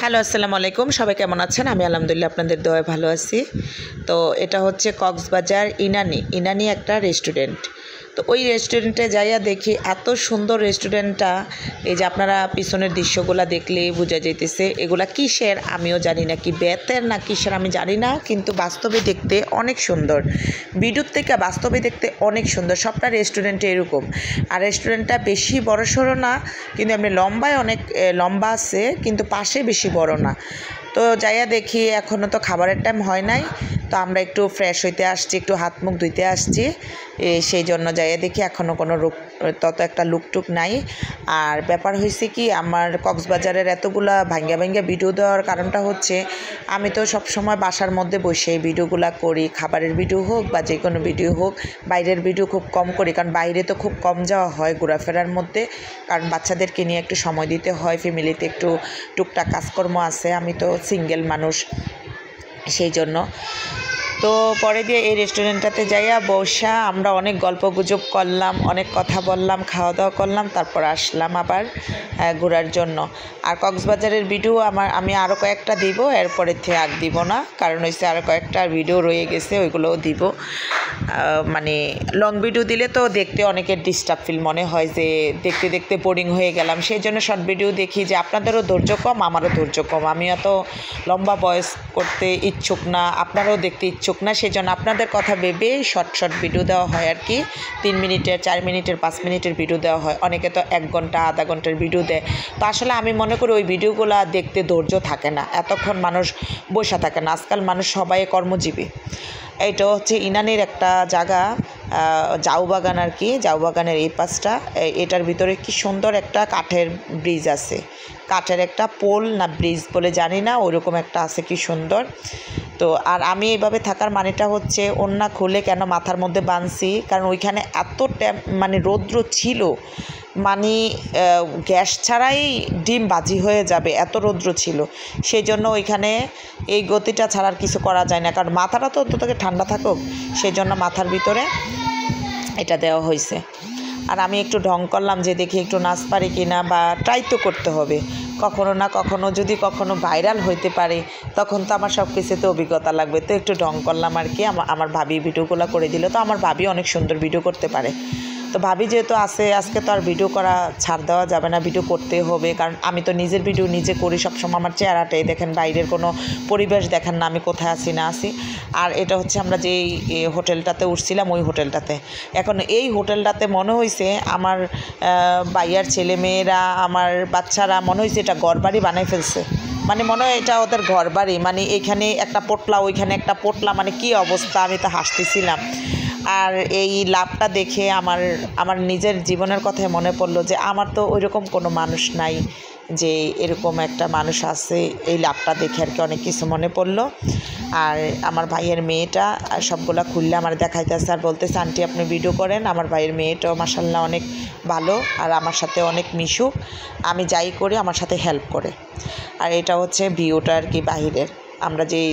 Hello, আসসালামু আলাইকুম। সবাই কেমন আছেন? আমি আলহামদুলিল্লাহ আপনাদের দোয়ায় ভালো আছি। তো এটা হচ্ছে কক্সবাজার ইনানি একটা রেস্টুরেন্ট। তো ওই রেস্টুরেন্টে যাইয়া দেখি এত সুন্দর রেস্টুরেন্টটা। এই যে আপনারা পিছনের দৃশ্যগুলা দেখলেই বোঝা যাইতেছে এগুলা কিসের আমিও জানি না, কি বেতের না কিসের আমি জানি না, কিন্তু বাস্তবে দেখতে অনেক সুন্দর। ভিডিওর থেকে বাস্তবে দেখতে অনেক সুন্দর। সবটা রেস্টুরেন্টে এরকম। আর রেস্টুরেন্টটা বেশি বড়সড় না, কিন্তু এমনি লম্বায় অনেক লম্বা আছে, কিন্তু পাশে বেশি বড় না। তো যাইয়া দেখি এখনও তো খাবারের টাইম হয় নাই। তো আমরা একটু ফ্রেশ হইতে আসছি, একটু হাত মুখ ধুইতে আসছি, সেই জন্য যাইয়া দেখি এখনও কোনো তত একটা লুকটুক নাই। আর ব্যাপার হয়েছে কি, আমার কক্সবাজারের এতগুলা ভাঙ্গা ভিডিও দেওয়ার কারণটা হচ্ছে আমি তো সবসময় বাসার মধ্যে বসে ভিডিওগুলা করি, খাবারের ভিডিও হোক বা যে কোনো ভিডিও হোক। বাইরের ভিডিও খুব কম করি, কারণ বাইরে তো খুব কম যাওয়া হয় ঘোরাফেরার মধ্যে, কারণ বাচ্চাদেরকে নিয়ে একটু সময় দিতে হয়, ফ্যামিলিতে একটু টুকটাক কাজকর্ম আছে, আমি তো সিঙ্গেল মানুষ, সেই জন্য। তো পরে দিয়ে এই রেস্টুরেন্টটাতে যাইয়া বসা আমরা অনেক গল্প গুজব করলাম, অনেক কথা বললাম, খাওয়া দাওয়া করলাম, তারপর আসলাম আবার ঘোরার জন্য। আর কক্সবাজারের ভিডিও আমি আরও কয়েকটা দিব, এরপরে থেকে আর দিব না, কারণ হচ্ছে আরও কয়েকটা ভিডিও রয়ে গেছে, ওইগুলোও দিব। মানে লং ভিডিও দিলে তো দেখতে অনেকের ডিস্টার্ব ফিল মনে হয়, যে দেখতে দেখতে বোরিং হয়ে গেলাম, সেই জন্য শর্ট ভিডিও দেখি, যে আপনাদেরও ধৈর্য কম, আমারও ধৈর্য কম, আমি অত লম্বা ভয়েস করতে ইচ্ছুক না, আপনারাও দেখতে ইচ্ছুক না, সেই জন্য আপনাদের কথা ভেবে শর্ট ভিডিও দেওয়া হয় আর কি। 3 মিনিটের, 4 মিনিটের, 5 মিনিটের ভিডিও দেওয়া হয়। অনেকে তো 1 ঘন্টা, আধা ঘন্টার ভিডিও দেয়। তো আসলে আমি মনে করি ওই ভিডিওগুলো দেখতে ধৈর্য থাকে না, এতক্ষণ মানুষ বসে থাকে না, আজকাল মানুষ সবাই কর্মজীবী। এইটা হচ্ছে ইনানির একটা জায়গা, জাউবাগান আর কি, জাউবাগানের এই পাশটা। এটার ভিতরে কি সুন্দর একটা কাঠের ব্রিজ আছে, কাঠের একটা পোল না ব্রিজ বলে জানি না, ওইরকম একটা আছে, কি সুন্দর। তো আর আমি এইভাবে থাকার মানেটা হচ্ছে ওড়না খুলে কেন মাথার মধ্যে বাঁধছি, কারণ ওইখানে এত মানে রৌদ্র ছিল, মানে গ্যাস ছাড়াই ডিম বাজি হয়ে যাবে, এত রৌদ্র ছিল। সেই জন্য ওইখানে এই গতিটা ছাড়ার কিছু করা যায় না, কারণ মাথাটা তো অন্তত ঠান্ডা থাকুক, সেই জন্য মাথার ভিতরে এটা দেওয়া হয়েছে। আর আমি একটু ঢং করলাম, যে দেখি একটু নাচ পারি কি না, বা ট্রাই তো করতে হবে, কখনো না কখনো যদি কখনো ভাইরাল হইতে পারে, তখন তো আমার সব কিছুতে অভিজ্ঞতা লাগবে। তো একটু ঢং করলাম আর কি। আমার ভাবি ভিডিওগুলো করে দিল, তো আমার ভাবি অনেক সুন্দর ভিডিও করতে পারে। তো ভাবি যেহেতু আছে, আজকে তো আর ভিডিও করা ছাড় দেওয়া যাবে না, ভিডিও করতে হবে, কারণ আমি তো নিজের ভিডিও নিজে করি সবসময়। আমার চেহারাটাই দেখেন, বাইরের কোনো পরিবেশ দেখেন না, আমি কোথায় আছি না আছি। আর এটা হচ্ছে আমরা যেই হোটেলটাতে উঠছিলাম, ওই হোটেলটাতে। এখন এই হোটেলটাতে মনে হয়েছে আমার ভাইয়ার ছেলে মেয়েরা, আমার বাচ্চারা মনে হয়েছে এটা ঘরবাড়ি বানাই ফেলছে, মানে মনে হয় এটা ওদের ঘরবাড়ি, মানে এইখানে একটা পোটলা, ওইখানে একটা পোটলা, মানে কি অবস্থা, আমি তো হাসতেছিলাম। আর এই লাভটা দেখে আমার নিজের জীবনের কথাই মনে পড়লো, যে আমার তো ওইরকম কোনো মানুষ নাই, যে এরকম একটা মানুষ আছে। এই লাভটা দেখে আর কি অনেক কিছু মনে পড়লো। আর আমার ভাইয়ের মেয়েটা সবগুলা খুললে আমার দেখাইতেছে, আর বলতেছে আন্টি আপনি ভিডিও করেন। আমার ভাইয়ের মেয়েটাও মাশাআল্লাহ অনেক ভালো, আর আমার সাথে অনেক মিশুক, আমি যাই করি আমার সাথে হেল্প করে। আর এটা হচ্ছে ভিউটা আর কি বাহিরের, আমরা যেই